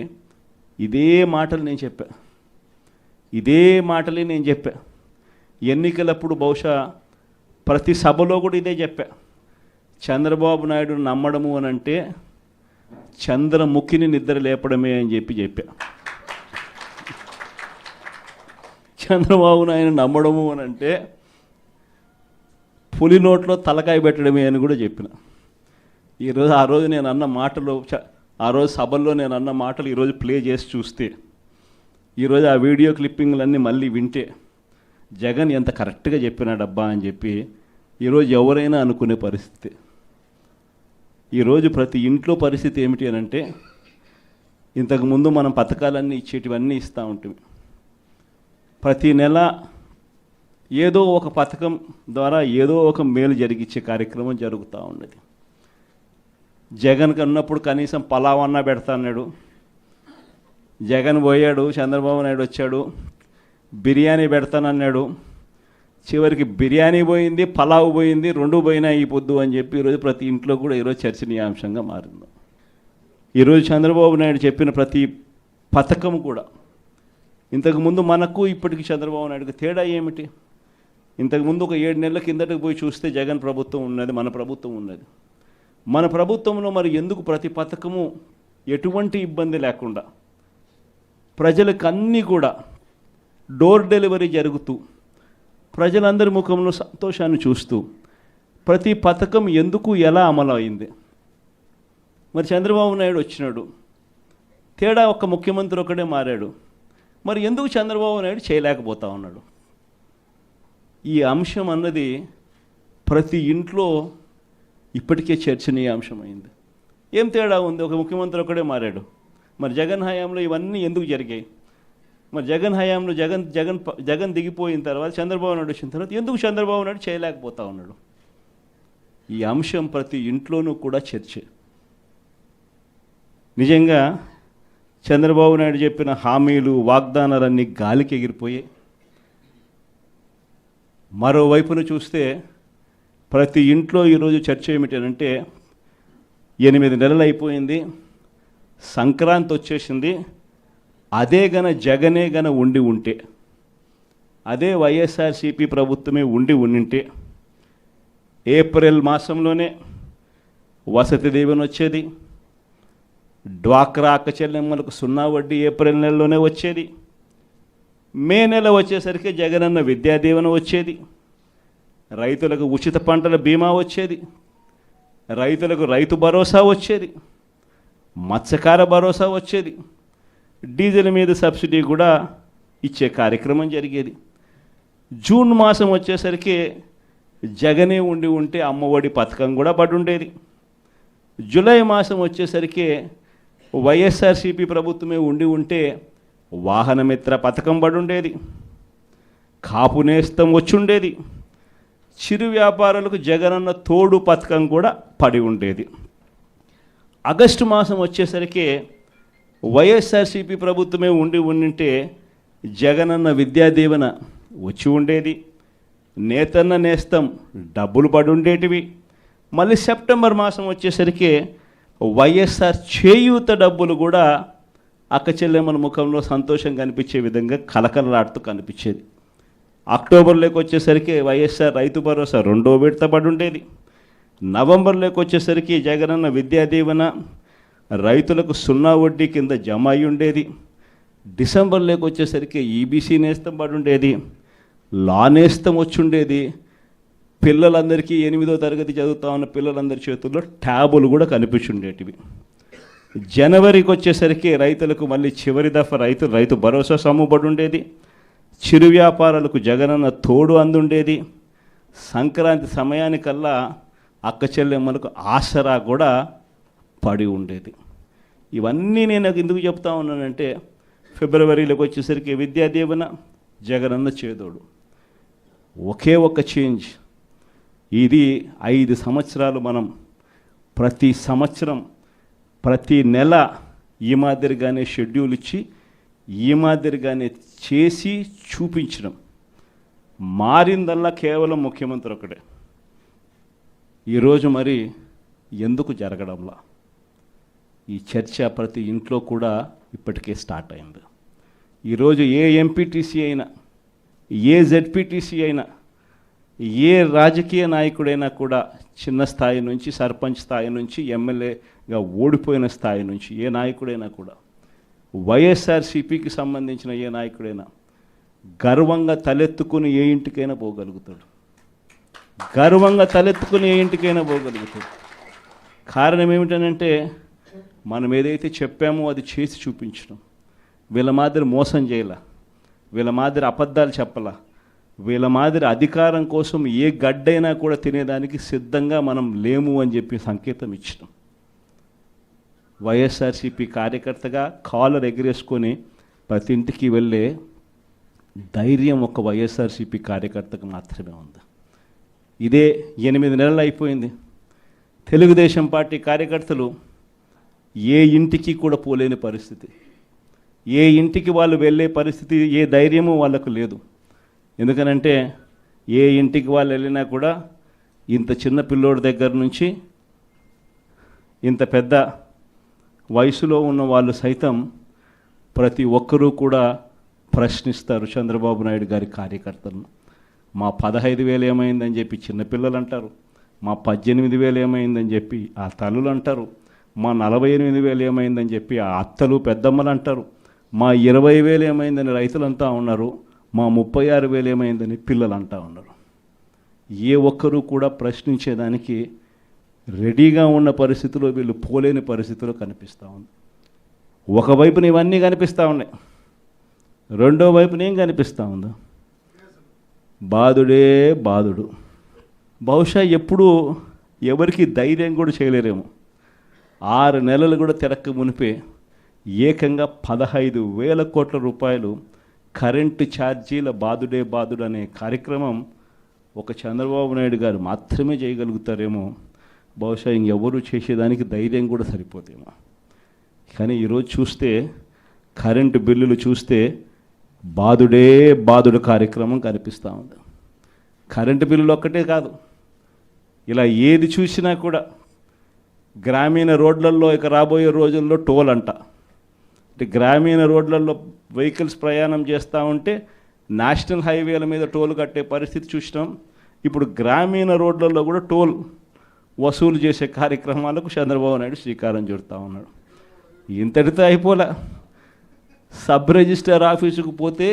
ఇదే మాటలు నేను చెప్పా. ఇదే మాటలే నేను చెప్పా. ఎన్నికలప్పుడు బహుశా ప్రతి సభలో కూడా ఇదే చెప్పా. చంద్రబాబు నాయుడు నమ్మడము అని అంటే చంద్రముఖిని నిద్ర లేపడమే అని చెప్పా. చంద్రబాబు నాయుడు నమ్మడము అని అంటే పులి నోట్లో తలకాయ పెట్టడమే అని కూడా చెప్పిన. ఈరోజు ఆ రోజు నేను అన్న మాటలు, ఆ రోజు సభల్లో నేను అన్న మాటలు ఈరోజు ప్లే చేసి చూస్తే, ఈరోజు ఆ వీడియో క్లిప్పింగ్లన్నీ మళ్ళీ వింటే జగన్ ఎంత కరెక్ట్గా చెప్పినాడబ్బా అని చెప్పి ఈరోజు ఎవరైనా అనుకునే పరిస్థితి. ఈరోజు ప్రతి ఇంట్లో పరిస్థితి ఏమిటి అని అంటే, ఇంతకుముందు మనం పథకాలన్నీ ఇచ్చేటివన్నీ ఇస్తూ ఉంటాం. ప్రతి నెల ఏదో ఒక పథకం ద్వారా ఏదో ఒక మేలు జరిగించే కార్యక్రమం జరుగుతూ ఉన్నది. జగన్ ఉన్నప్పుడు కనీసం పలావన్నా పెడతా అన్నాడు. జగన్ పోయాడు, చంద్రబాబు నాయుడు వచ్చాడు, బిర్యానీ పెడతానన్నాడు. చివరికి బిర్యానీ పోయింది, పలావ్ పోయింది, 2 పోయినా ఈ పొద్దు అని చెప్పి ఈరోజు ప్రతి ఇంట్లో కూడా ఈరోజు చర్చనీయాంశంగా మారింది. ఈరోజు చంద్రబాబు నాయుడు చెప్పిన ప్రతి పథకం కూడా, ఇంతకుముందు మనకు ఇప్పటికి చంద్రబాబు నాయుడుకి తేడా ఏమిటి? ఇంతకుముందు ఒక 7 నెలల కిందటికి పోయి చూస్తే జగన్ ప్రభుత్వం ఉన్నది, మన ప్రభుత్వం ఉన్నది. మన ప్రభుత్వంలో మరి ఎందుకు ప్రతి పథకము ఎటువంటి ఇబ్బంది లేకుండా ప్రజలకు అన్నీ కూడా డోర్ డెలివరీ జరుగుతూ ప్రజలందరి ముఖంలో సంతోషాన్ని చూస్తూ ప్రతి పథకం ఎందుకు ఎలా అమలు అయింది? మరి చంద్రబాబు నాయుడు వచ్చినాడు, తేడా ఒక్క ముఖ్యమంత్రి ఒకడే మారాడు. మరి ఎందుకు చంద్రబాబు నాయుడు చేయలేకపోతా ఉన్నాడు? ఈ అంశం అన్నది ప్రతి ఇంట్లో ఇప్పటికే చర్చనీయాంశమైంది. ఏం తేడా ఉంది? ఒక ముఖ్యమంత్రి ఒకడే మారాడు. మరి జగన్ హయాంలో ఇవన్నీ ఎందుకు జరిగాయి? మరి జగన్ హయాంలో జగన్ దిగిపోయిన తర్వాత చంద్రబాబు నాయుడు వచ్చిన తర్వాత ఎందుకు చంద్రబాబు నాయుడు చేయలేకపోతా ఉన్నాడు? ఈ అంశం ప్రతి ఇంట్లోనూ కూడా చర్చ. నిజంగా చంద్రబాబు నాయుడు చెప్పిన హామీలు, వాగ్దానాలన్నీ గాలికి ఎగిరిపోయాయి. మరోవైపున చూస్తే ప్రతి ఇంట్లో ఈరోజు చర్చ ఏమిటంటే, 8 నెలలు అయిపోయింది, సంక్రాంతి వచ్చేసింది, అదే జగనే ఉండి ఉంటే, అదే వైఎస్ఆర్సీపీ ప్రభుత్వమే ఉండింటే ఏప్రిల్ మాసంలోనే వసతి దీవెన వచ్చేది, డ్వాక్రా అక్క చెల్లెమ్మలకు 0 వడ్డీ ఏప్రిల్ నెలలోనే వచ్చేది, మే నెల వచ్చేసరికి జగనన్న విద్యా దీవెన వచ్చేది, రైతులకు ఉచిత పంటల బీమా వచ్చేది, రైతులకు రైతు భరోసా వచ్చేది, మత్స్యకార భరోసా వచ్చేది, డీజిల్ మీద సబ్సిడీ కూడా ఇచ్చే కార్యక్రమం జరిగేది. జూన్ మాసం వచ్చేసరికి జగనే ఉండి ఉంటే అమ్మఒడి పథకం కూడా పడి ఉండేది. జూలై మాసం వచ్చేసరికి వైఎస్ఆర్సీపీ ప్రభుత్వమే ఉండి ఉంటే వాహనమిత్ర పథకం పడి ఉండేది, కాపు నేస్తం వచ్చి ఉండేది, చిరు వ్యాపారులకు జగనన్న తోడు పథకం కూడా పడి ఉండేది. ఆగస్టు మాసం వచ్చేసరికి వైఎస్ఆర్సీపీ ప్రభుత్వమే ఉంటే జగనన్న విద్యాదీవెన వచ్చి ఉండేది, నేతన్న నేస్తం డబ్బులు పడి ఉండేటివి. మళ్ళీ సెప్టెంబర్ మాసం వచ్చేసరికి వైఎస్ఆర్ చేయూత డబ్బులు కూడా అక్క చెల్లెమ్మల ముఖంలో సంతోషం కనిపించే విధంగా కలకలలాడుతూ కనిపించేది. అక్టోబర్లోకి వచ్చేసరికి వైఎస్ఆర్ రైతు భరోసా 2వ విడత పడి ఉండేది. నవంబర్లోకి వచ్చేసరికి జగనన్న విద్యాదీవెన రైతులకు 0 వడ్డీ కింద జమ అయి ఉండేది. డిసెంబర్లోకి వచ్చేసరికి ఈబీసీ నేస్తం పడి ఉండేది, లా నేస్తం వచ్చి ఉండేది. పిల్లలందరికీ 8వ తరగతి చదువుతా ఉన్న పిల్లలందరి చేతుల్లో ట్యాబులు కూడా కనిపించుండేటివి. జనవరికి వచ్చేసరికి రైతులకు మళ్ళీ చివరి దఫా రైతు భరోసా సమ్ముబడి ఉండేది, చిరు వ్యాపారాలకు జగనన్న తోడు అందుండేది. సంక్రాంతి సమయానికల్లా అక్క చెల్లెమ్మలకు ఆసరా కూడా పడి ఉండేది. ఇవన్నీ నేను ఎందుకు చెప్తా ఉన్నానంటే ఫిబ్రవరిలోకి వచ్చేసరికి విద్యాదీవెన, జగనన్న చేదోడు, ఒకే ఒక చేంజ్. ఇది 5 సంవత్సరాలు మనం ప్రతి సంవత్సరం ప్రతి నెల ఈ మాదిరిగానే షెడ్యూల్ ఇచ్చి ఈ మాదిరిగానే చేసి చూపించడం. మారిందల్లా కేవలం ముఖ్యమంత్రి ఒకటే. ఈరోజు మరి ఎందుకు జరగడంలా ఈ చర్చ ప్రతి ఇంట్లో కూడా ఇప్పటికే స్టార్ట్ అయింది. ఈరోజు ఏ ఎంపీటీసీ అయినా, ఏ జెడ్పీటీసీ అయినా, ఏ రాజకీయ నాయకుడైనా కూడా చిన్న స్థాయి నుంచి సర్పంచ్ స్థాయి నుంచి ఎమ్మెల్యేగా ఓడిపోయిన స్థాయి నుంచి ఏ నాయకుడైనా కూడా వైఎస్ఆర్సీపీకి సంబంధించిన ఏ నాయకుడైనా గర్వంగా తలెత్తుకుని ఏ ఇంటికైనా పోగలుగుతాడు. గర్వంగా తలెత్తుకుని ఏ ఇంటికైనా పోగలుగుతాడు. కారణం ఏమిటనంటే మనం ఏదైతే చెప్పామో అది చేసి చూపించడం. వీళ్ళ మాదిరి మోసం చేయాల, వీళ్ళ మాదిరి అబద్ధాలు చెప్పాల, వీళ్ళ మాదిరి అధికారం కోసం ఏ గడ్డైనా కూడా తినేదానికి సిద్ధంగా మనం లేము అని చెప్పి సంకేతం ఇచ్చినాం. వైఎస్ఆర్సీపీ కార్యకర్తగా కాలర్ ఎగిరేసుకొని ప్రతి ఇంటికి వెళ్ళే ధైర్యం ఒక వైఎస్ఆర్సీపీ కార్యకర్తకు మాత్రమే ఉంది. ఇదే 8 నెలలు అయిపోయింది. తెలుగుదేశం పార్టీ కార్యకర్తలు ఏ ఇంటికి కూడా పోలేని పరిస్థితి, ఏ ఇంటికి వాళ్ళు వెళ్ళే పరిస్థితి, ఏ ధైర్యము వాళ్ళకు లేదు. ఎందుకనంటే ఏ ఇంటికి వాళ్ళు వెళ్ళినా కూడా ఇంత చిన్న పిల్లోడి దగ్గర నుంచి ఇంత పెద్ద వయసులో ఉన్న వాళ్ళు సైతం ప్రతి ఒక్కరూ కూడా ప్రశ్నిస్తారు చంద్రబాబు నాయుడు గారి కార్యకర్తలను. మా 15,000 ఏమైందని చెప్పి చిన్నపిల్లలు అంటారు, మా 18,000 ఏమైందని చెప్పి ఆ తల్లులు అంటారు, మా 48,000 ఏమైందని చెప్పి ఆ అత్తలు పెద్దమ్మలు అంటారు, మా 20,000 ఏమైందని రైతులంతా ఉన్నారు, మా 36,000 ఏమైందని పిల్లలు అంటూ ఉన్నారు. ఏ ఒక్కరూ కూడా ప్రశ్నించేదానికి రెడీగా ఉన్న పరిస్థితిలో వీళ్ళు పోలేని పరిస్థితిలో కనిపిస్తూ ఉంది. ఒకవైపున ఇవన్నీ కనిపిస్తూ ఉన్నాయి, రెండో వైపున ఏం కనిపిస్తూ ఉందో బాధుడే బాధుడు. బహుశా ఎప్పుడూ ఎవరికి ధైర్యం కూడా చేయలేరేమో. 6 నెలలు కూడా తిరక్క మునిపే ఏకంగా 15,000 కోట్ల రూపాయలు కరెంటు ఛార్జీల బాధుడే బాధుడు అనే కార్యక్రమం ఒక చంద్రబాబు నాయుడు గారు మాత్రమే చేయగలుగుతారేమో. బహుశా ఇంకెవరు చేసేదానికి ధైర్యం కూడా సరిపోతేమో. కానీ ఈరోజు చూస్తే కరెంటు బిల్లులు చూస్తే బాధుడే బాధుడు కార్యక్రమం కనిపిస్తూ ఉంది. కరెంటు బిల్లులు ఒక్కటే కాదు, ఇలా ఏది చూసినా కూడా గ్రామీణ రోడ్లలో ఇక రాబోయే రోజుల్లో టోల్ అంట. అంటే గ్రామీణ రోడ్లలో వెహికల్స్ ప్రయాణం చేస్తూ ఉంటే నేషనల్ హైవేల మీద టోల్ కట్టే పరిస్థితి చూసినాం. ఇప్పుడు గ్రామీణ రోడ్లలో కూడా టోల్ వసూలు చేసే కార్యక్రమాలకు చంద్రబాబు నాయుడు శ్రీకారం చుడతా ఉన్నాడు. ఇంతటితో అయిపోలే. సబ్ రిజిస్టర్ ఆఫీసుకు పోతే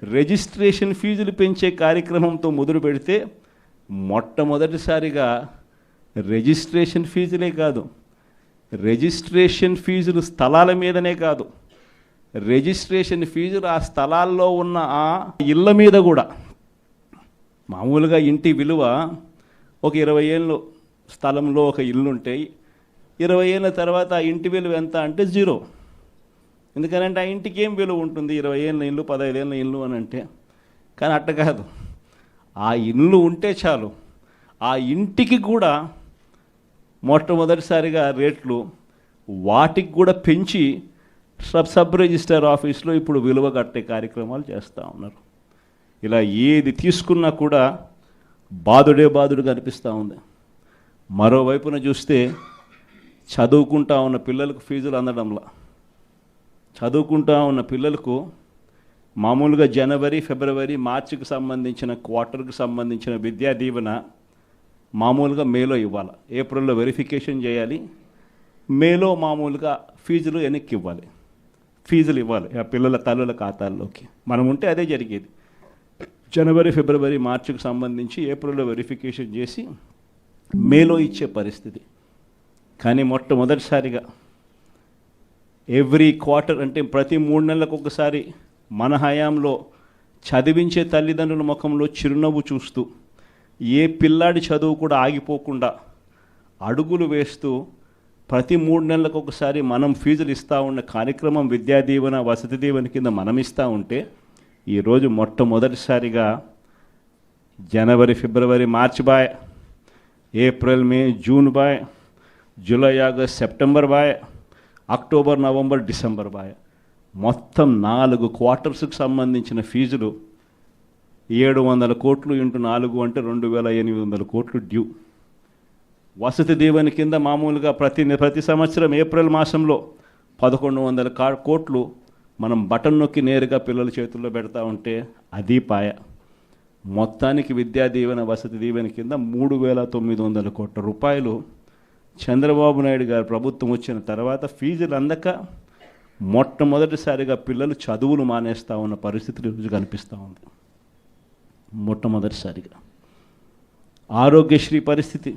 రిజిస్ట్రేషన్ ఫీజులు పెంచే కార్యక్రమంతో మొదలు పెడితే మొట్టమొదటిసారిగా రిజిస్ట్రేషన్ ఫీజులే కాదు, రిజిస్ట్రేషన్ ఫీజులు స్థలాల మీదనే కాదు, రిజిస్ట్రేషన్ ఫీజులు ఆ స్థలాల్లో ఉన్న ఆ ఇళ్ళ మీద కూడా, మామూలుగా ఇంటి విలువ ఒక 20 ఏళ్ళు స్థలంలో ఒక ఇల్లు ఉంటాయి, 20 ఏళ్ళ తర్వాత ఆ ఇంటి విలువ ఎంత అంటే 0. ఎందుకనంటే ఆ ఇంటికి ఏం విలువ ఉంటుంది 20 ఏళ్ళ ఇల్లు 15 ఏళ్ళ ఇల్లు అని అంటే. కానీ అట్ట కాదు, ఆ ఇల్లు ఉంటే చాలు, ఆ ఇంటికి కూడా మొట్టమొదటిసారిగా రేట్లు వాటికి కూడా పెంచి సబ్ రిజిస్టర్ ఆఫీస్లో ఇప్పుడు విలువ కట్టే కార్యక్రమాలు చేస్తూ ఉన్నారు. ఇలా ఏది తీసుకున్నా కూడా బాధుడుగా అనిపిస్తూ ఉంది. మరోవైపున చూస్తే చదువుకుంటా ఉన్న పిల్లలకు ఫీజులు అందడంలా, చదువుకుంటా ఉన్న పిల్లలకు మామూలుగా జనవరి, ఫిబ్రవరి, మార్చికి సంబంధించిన క్వార్టర్కి సంబంధించిన విద్యా దీవెన మామూలుగా మేలో ఇవ్వాలి, ఏప్రిల్లో వెరిఫికేషన్ చేయాలి, మేలో మామూలుగా ఫీజులు వెనక్కి ఇవ్వాలి, ఫీజులు ఇవ్వాలి ఆ పిల్లల తల్లుల ఖాతాల్లోకి. మనం ఉంటే అదే జరిగేది. జనవరి, ఫిబ్రవరి, మార్చికి సంబంధించి ఏప్రిల్లో వెరిఫికేషన్ చేసి మేలో ఇచ్చే పరిస్థితి. కానీ మొట్టమొదటిసారిగా ఎవ్రీ క్వార్టర్, అంటే ప్రతి 3 నెలలకు ఒకసారి మన హయాంలో చదివించే తల్లిదండ్రుల ముఖంలో చిరునవ్వు చూస్తూ, ఏ పిల్లాడి చదువు కూడా ఆగిపోకుండా అడుగులు వేస్తూ ప్రతి 3 నెలలకు ఒకసారి మనం ఫీజులు ఇస్తూ ఉన్న కార్యక్రమం విద్యా దీవెన, వసతి దీవెన కింద మనం ఇస్తూ ఉంటే, ఈరోజు మొట్టమొదటిసారిగా జనవరి, ఫిబ్రవరి, మార్చి బాయ్, ఏప్రిల్, మే, జూన్ బాయ్, జూలై, ఆగస్ట్, సెప్టెంబర్ బాయ్, అక్టోబర్, నవంబర్, డిసెంబర్ బాయ్, మొత్తం 4 క్వార్టర్స్కి సంబంధించిన ఫీజులు 700 కోట్లు ఇంటూ 4 అంటే 2800 కోట్లు డ్యూ. వసతి దీవెన కింద మామూలుగా ప్రతి సంవత్సరం ఏప్రిల్ మాసంలో 1100 కోట్లు మనం బటన్ నొక్కి నేరుగా పిల్లల చేతుల్లో పెడతా ఉంటే అది పాయ. మొత్తానికి విద్యా దీవెన, వసతి దీవెన కింద 3900 కోట్ల రూపాయలు చంద్రబాబు నాయుడు గారు ప్రభుత్వం వచ్చిన తర్వాత ఫీజులు అందక మొట్టమొదటిసారిగా పిల్లలు చదువులు మానేస్తూ ఉన్న పరిస్థితులు ఈరోజు కనిపిస్తూ ఉంది. మొట్టమొదటిసారిగా ఆరోగ్యశ్రీ పరిస్థితి,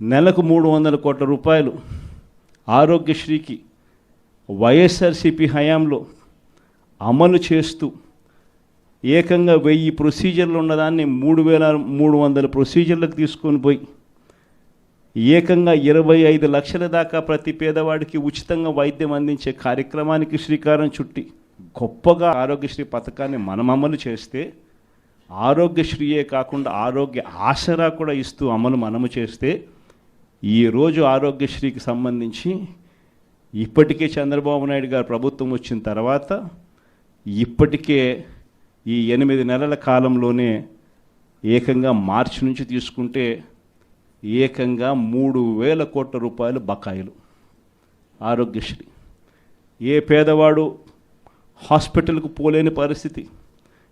నెలకు 300 కోట్ల రూపాయలు ఆరోగ్యశ్రీకి వైఎస్ఆర్సీపీ హయాంలో అమలు చేస్తూ ఏకంగా 1000 ప్రొసీజర్లు ఉన్నదాన్ని 3300 ప్రొసీజర్లకు తీసుకొని పోయి ఏకంగా 25 లక్షల దాకా ప్రతి పేదవాడికి ఉచితంగా వైద్యం అందించే కార్యక్రమానికి శ్రీకారం చుట్టి గొప్పగా ఆరోగ్యశ్రీ పథకాన్ని మనం అమలు చేస్తే, ఆరోగ్యశ్రీయే కాకుండా ఆరోగ్య ఆసరా కూడా ఇస్తూ మనము చేస్తే, ఈరోజు ఆరోగ్యశ్రీకి సంబంధించి ఇప్పటికే చంద్రబాబు నాయుడు గారు ప్రభుత్వం వచ్చిన తర్వాత ఇప్పటికే ఈ 8 నెలల కాలంలోనే ఏకంగా మార్చి నుంచి తీసుకుంటే ఏకంగా 3000 కోట్ల రూపాయలు బకాయిలు ఆరోగ్యశ్రీ. ఏ పేదవాడు హాస్పిటల్కు పోలేని పరిస్థితి,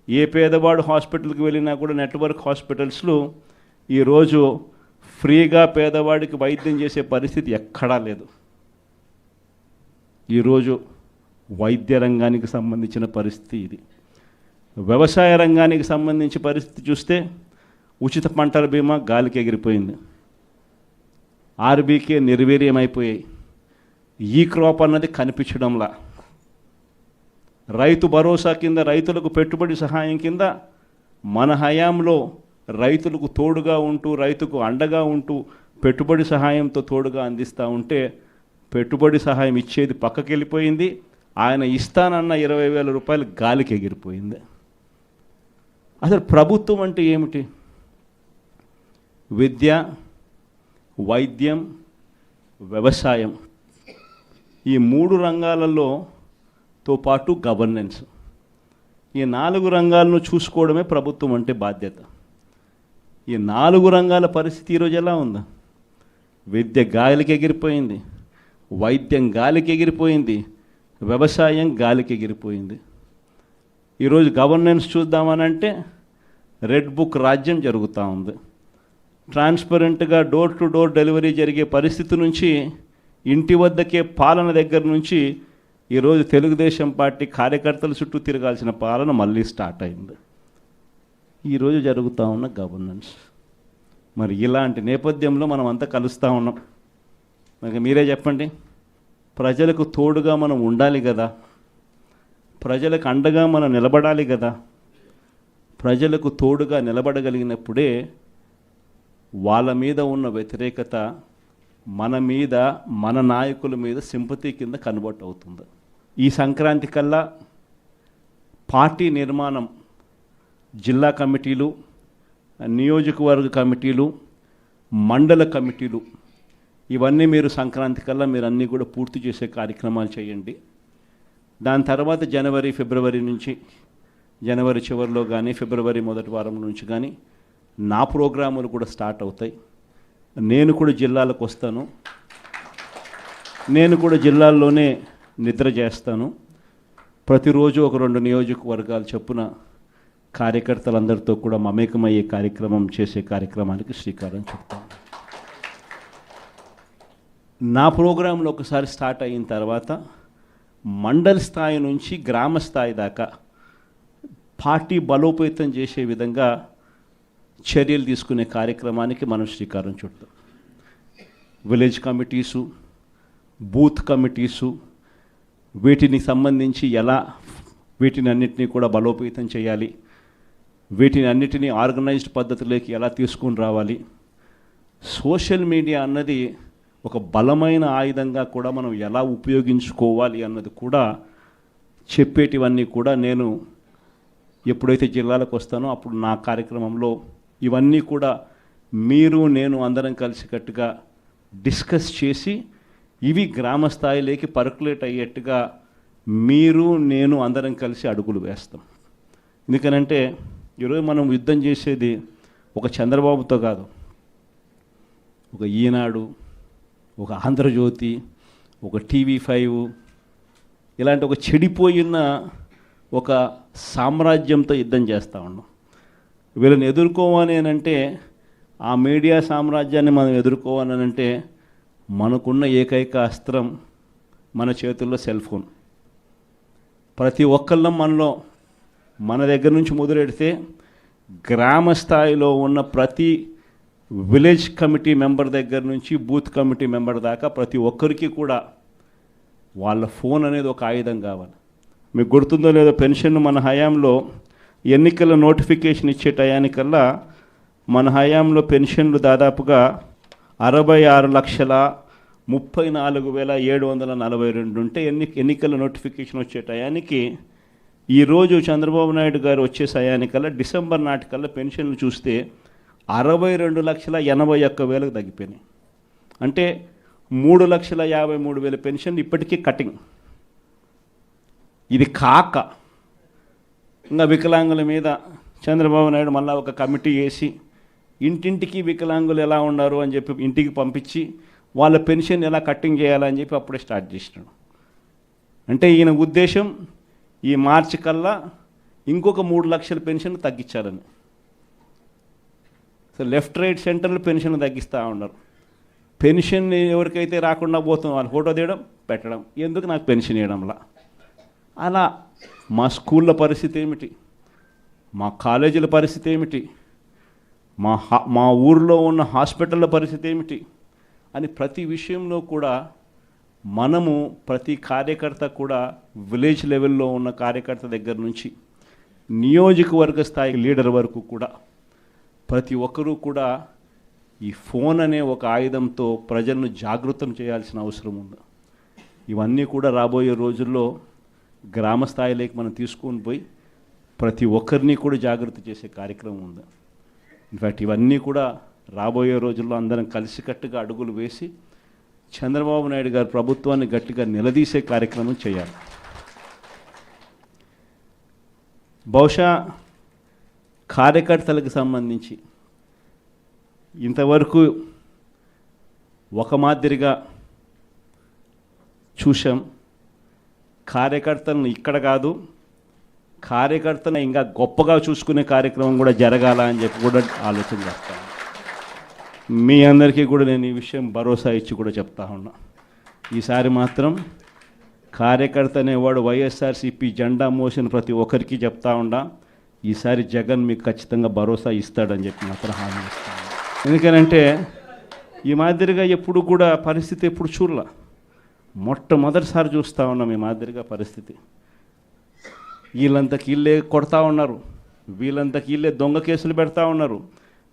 ఏ పేదవాడు హాస్పిటల్కి వెళ్ళినా కూడా నెట్వర్క్ హాస్పిటల్స్లో ఈరోజు ఫ్రీగా పేదవాడికి వైద్యం చేసే పరిస్థితి ఎక్కడా లేదు. ఈరోజు వైద్య రంగానికి సంబంధించిన పరిస్థితి ఇది. వ్యవసాయ రంగానికి సంబంధించి పరిస్థితి చూస్తే ఉచిత పంటల బీమా గాలికి ఎగిరిపోయింది, ఆర్బీకే నిర్వీర్యమైపోయాయి, ఈ క్రాప్ అన్నది కనిపించడంలా, రైతు భరోసా కింద రైతులకు పెట్టుబడి సహాయం కింద మన హయాంలో రైతులకు తోడుగా ఉంటూ, రైతుకు అండగా ఉంటూ పెట్టుబడి సహాయంతో తోడుగా అందిస్తూ ఉంటే పెట్టుబడి సహాయం ఇచ్చేది పక్కకి వెళ్ళిపోయింది, ఆయన ఇస్తానన్న 20,000 రూపాయలు గాలికి ఎగిరిపోయింది. అసలు ప్రభుత్వం అంటే ఏమిటి? విద్య, వైద్యం, వ్యవసాయం, ఈ 3 రంగాలతో పాటు గవర్నెన్స్, ఈ 4 రంగాలను చూసుకోవడమే ప్రభుత్వం అంటే బాధ్యత. ఈ 4 రంగాల పరిస్థితి ఈరోజు ఎలా ఉందా? విద్య గాలికి ఎగిరిపోయింది, వైద్యం గాలికి ఎగిరిపోయింది, వ్యవసాయం గాలికి ఎగిరిపోయింది. ఈరోజు గవర్నెన్స్ చూద్దామనంటే రెడ్ బుక్ రాజ్యం జరుగుతూ ఉంది. ట్రాన్స్పరెంట్గా డోర్ టు డోర్ డెలివరీ జరిగే పరిస్థితి నుంచి, ఇంటి వద్దకే పాలన దగ్గర నుంచి ఈరోజు తెలుగుదేశం పార్టీ కార్యకర్తల చుట్టూ తిరగాల్సిన పాలన మళ్ళీ స్టార్ట్ అయింది. ఈరోజు జరుగుతూ ఉన్న గవర్నెన్స్. మరి ఇలాంటి నేపథ్యంలో మనం అంతా కలుస్తూ ఉన్నాం. మరి మీరే చెప్పండి, ప్రజలకు తోడుగా మనం ఉండాలి కదా, ప్రజలకు అండగా మనం నిలబడాలి కదా. ప్రజలకు తోడుగా నిలబడగలిగినప్పుడే వాళ్ళ మీద ఉన్న వ్యతిరేకత మన మీద, మన నాయకుల మీద సింపతి కింద కన్వర్ట్ అవుతుంది. ఈ సంక్రాంతి కల్లా పార్టీ నిర్మాణం, జిల్లా కమిటీలు, నియోజకవర్గ కమిటీలు, మండల కమిటీలు, ఇవన్నీ మీరు సంక్రాంతి కల్లా మీరు అన్నీ కూడా పూర్తి చేసే కార్యక్రమాలు చేయండి. దాని తర్వాత జనవరి, ఫిబ్రవరి నుంచి, జనవరి చివరిలో కానీ ఫిబ్రవరి మొదటి వారం నుంచి కానీ నా ప్రోగ్రాములు కూడా స్టార్ట్ అవుతాయి. నేను కూడా జిల్లాలకు వస్తాను, నేను కూడా జిల్లాల్లోనే నిద్ర చేస్తాను. ప్రతిరోజు ఒక 2 నియోజకవర్గాలు చొప్పున కార్యకర్తలందరితో కూడా మమేకమయ్యే కార్యక్రమం చేసే కార్యక్రమానికి శ్రీకారం చుడతాను. నా ప్రోగ్రాంలో ఒకసారి స్టార్ట్ అయిన తర్వాత మండల స్థాయి నుంచి గ్రామ స్థాయి దాకా పార్టీ బలోపేతం చేసే విధంగా చర్యలు తీసుకునే కార్యక్రమానికి మనం శ్రీకారం చుడతాం. విలేజ్ కమిటీసు, బూత్ కమిటీసు, వీటిని సంబంధించి ఎలా వీటిని అన్నిటినీ కూడా బలోపేతం చేయాలి, వీటిని అన్నిటినీ ఆర్గనైజ్డ్ పద్ధతిలోకి ఎలా తీసుకుని రావాలి. సోషల్ మీడియా అన్నది ఒక బలమైన ఆయుధంగా కూడా మనం ఎలా ఉపయోగించుకోవాలి అన్నది కూడా చెప్పేటివన్నీ కూడా నేను ఎప్పుడైతే జిల్లాలకు వస్తానో అప్పుడు నా కార్యక్రమంలో ఇవన్నీ కూడా మీరు నేను అందరం కలిసికట్టుగా డిస్కస్ చేసి ఇవి గ్రామ స్థాయిలోకి పర్కులేట్ అయ్యేట్టుగా మీరు నేను అందరం కలిసి అడుగులు వేస్తాం. ఎందుకనంటే ఈరోజు మనం యుద్ధం చేసేది ఒక చంద్రబాబుతో కాదు, ఒక ఈనాడు, ఒక ఆంధ్రజ్యోతి, ఒక TV5 ఇలాంటి ఒక చెడిపోయిన ఒక సామ్రాజ్యంతో యుద్ధం చేస్తూ ఉన్నాం. వీళ్ళని ఎదుర్కోవాలి అని అంటే, ఆ మీడియా సామ్రాజ్యాన్ని మనం ఎదుర్కోవాలి అంటే మనకున్న ఏకైక అస్త్రం మన చేతుల్లో సెల్ ఫోన్. ప్రతి ఒక్కళ్ళం మనలో మన దగ్గర నుంచి మొదలెడితే గ్రామ స్థాయిలో ఉన్న ప్రతి విలేజ్ కమిటీ మెంబర్ దగ్గర నుంచి బూత్ కమిటీ మెంబర్ దాకా ప్రతి ఒక్కరికి కూడా వాళ్ళ ఫోన్ అనేది ఒక ఆయుధం కావాలి. మీకు గుర్తుందో లేదో, పెన్షన్ మన హయాంలో ఎన్నికల నోటిఫికేషన్ ఇచ్చే టయానికల్లా మన హయాంలో పెన్షన్లు దాదాపుగా 66,34,742 ఉంటే ఎన్నికల నోటిఫికేషన్ వచ్చే టయానికి ఈరోజు చంద్రబాబు నాయుడు గారు వచ్చే టయానికల్లా డిసెంబర్ నాటికల్లా పెన్షన్లు చూస్తే 62,81,000 తగ్గిపోయినాయి. అంటే 3,53,000 పెన్షన్లు ఇప్పటికీ కటింగ్. ఇది కాక ఇంకా వికలాంగుల మీద చంద్రబాబు నాయుడు మళ్ళీ ఒక కమిటీ వేసి ఇంటింటికి వికలాంగులు ఎలా ఉన్నారు అని చెప్పి ఇంటికి పంపించి వాళ్ళ పెన్షన్ ఎలా కట్టింగ్ చేయాలని చెప్పి అప్పుడే స్టార్ట్ చేసినాడు. అంటే ఈయన ఉద్దేశం ఈ మార్చి కల్లా ఇంకొక 3 లక్షల పెన్షన్ తగ్గించాలని. సో లెఫ్ట్ రైట్ సెంటర్లో పెన్షన్ తగ్గిస్తూ ఉన్నారు. పెన్షన్ ఎవరికైతే రాకుండా పోతుందో వాళ్ళు ఫోటో తీయడం పెట్టడం, ఎందుకు నాకు పెన్షన్ ఇవ్వడంలా. అలా మా స్కూళ్ళ పరిస్థితి ఏమిటి, మా కాలేజీల పరిస్థితి ఏమిటి, మా ఊరిలో ఉన్న హాస్పిటళ్ళ పరిస్థితి ఏమిటి అని ప్రతి విషయంలో కూడా మనము ప్రతి కార్యకర్త కూడా విలేజ్ లెవెల్లో ఉన్న కార్యకర్త దగ్గర నుంచి నియోజకవర్గ స్థాయి లీడర్ వరకు కూడా ప్రతి ఒక్కరూ కూడా ఈ ఫోన్ అనే ఒక ఆయుధంతో ప్రజలను జాగృతం చేయాల్సిన అవసరం ఉంది. ఇవన్నీ కూడా రాబోయే రోజుల్లో గ్రామ స్థాయిలోకి మనం తీసుకొని పోయి ప్రతి ఒక్కరిని కూడా జాగృతి చేసే కార్యక్రమం ఉంది. ఇన్ఫ్యాక్ట్ ఇవన్నీ కూడా రాబోయే రోజుల్లో అందరం కలిసికట్టుగా అడుగులు వేసి చంద్రబాబు నాయుడు గారి ప్రభుత్వాన్ని గట్టిగా నిలదీసే కార్యక్రమం చేయాలి. బహుశా కార్యకర్తలకు సంబంధించి ఇంతవరకు ఒక మాదిరిగా చూసాం. కార్యకర్తలను ఇక్కడ కాదు, కార్యకర్తను ఇంకా గొప్పగా చూసుకునే కార్యక్రమం కూడా జరగాల అని చెప్పి కూడా ఆలోచన చేస్తాను. మీ అందరికీ కూడా నేను ఈ విషయం భరోసా ఇచ్చి కూడా చెప్తా ఉన్నా. ఈసారి మాత్రం కార్యకర్త అనేవాడు వైఎస్ఆర్సీపీ జెండా మోసిన ప్రతి ఒక్కరికి చెప్తా ఉండా, ఈసారి జగన్ మీకు ఖచ్చితంగా భరోసా ఇస్తాడని చెప్పి మాత్రం హామీ ఇస్తాను. ఎందుకనంటే ఈ మాదిరిగా ఎప్పుడు కూడా పరిస్థితి ఎప్పుడు చూడలా. మొట్టమొదటిసారి చూస్తూ ఉన్నాం ఈ మాదిరిగా పరిస్థితి. వీళ్ళంతకు వీళ్ళే కొడతా ఉన్నారు, వీళ్ళంతకు వీళ్ళే దొంగ కేసులు పెడతా ఉన్నారు,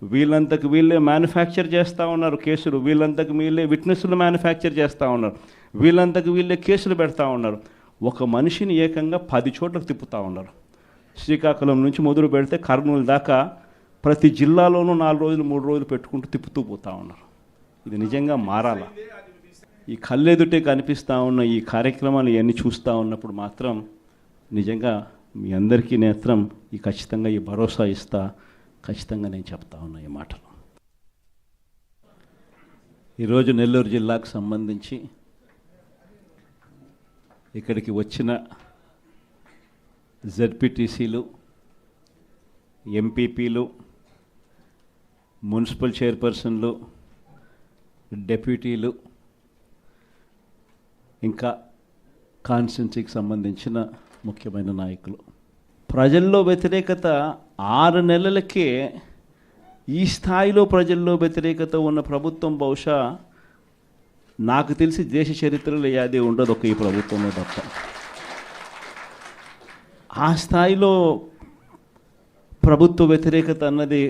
వీళ్ళంతకు వీళ్ళే మ్యానుఫ్యాక్చర్ చేస్తూ ఉన్నారు కేసులు, వీళ్ళంతకు వీళ్ళే విట్నెస్లు మ్యానుఫ్యాక్చర్ చేస్తూ ఉన్నారు, వీళ్ళంతకు వీళ్ళే కేసులు పెడతా ఉన్నారు. ఒక మనిషిని ఏకంగా 10 చోట్లకు తిప్పుతూ ఉన్నారు. శ్రీకాకుళం నుంచి మొదలు పెడితే కర్నూలు దాకా ప్రతి జిల్లాలోనూ 4 రోజులు 3 రోజులు పెట్టుకుంటూ తిప్పుతూ పోతూ ఉన్నారు. ఇది నిజంగా మారాలా? ఈ కళ్ళెదుటే కనిపిస్తూ ఉన్న ఈ కార్యక్రమాలు ఇవన్నీ చూస్తూ ఉన్నప్పుడు మాత్రం నిజంగా మీ అందరికీ నేత్రం ఖచ్చితంగా ఈ భరోసా ఇస్తా, ఖచ్చితంగా నేను చెప్తా ఉన్నా ఈ మాటలు. ఈరోజు నెల్లూరు జిల్లాకు సంబంధించి ఇక్కడికి వచ్చిన జెడ్పీటీసీలు, ఎంపీపీలు, మున్సిపల్ చైర్పర్సన్లు, డెప్యూటీలు, ఇంకా కాన్స్టిట్యున్సీకి సంబంధించిన ముఖ్యమైన నాయకులు, ప్రజల్లో వ్యతిరేకత 6 నెలలకే ఈ స్థాయిలో ప్రజల్లో వ్యతిరేకత ఉన్న ప్రభుత్వం బహుశా నాకు తెలిసి దేశ చరిత్రలో ఏది ఉండదు, ఒక ఈ ప్రభుత్వంలో తప్ప. ఆ స్థాయిలో ప్రభుత్వ వ్యతిరేకత అన్నది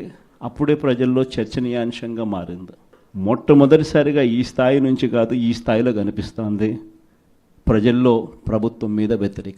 అప్పుడే ప్రజల్లో చర్చనీయాంశంగా మారింది. మొట్టమొదటిసారిగా ఈ స్థాయి నుంచి కాదు, ఈ స్థాయిలో కనిపిస్తుంది ప్రజల్లో ప్రభుత్వం మీద వ్యతిరేకత.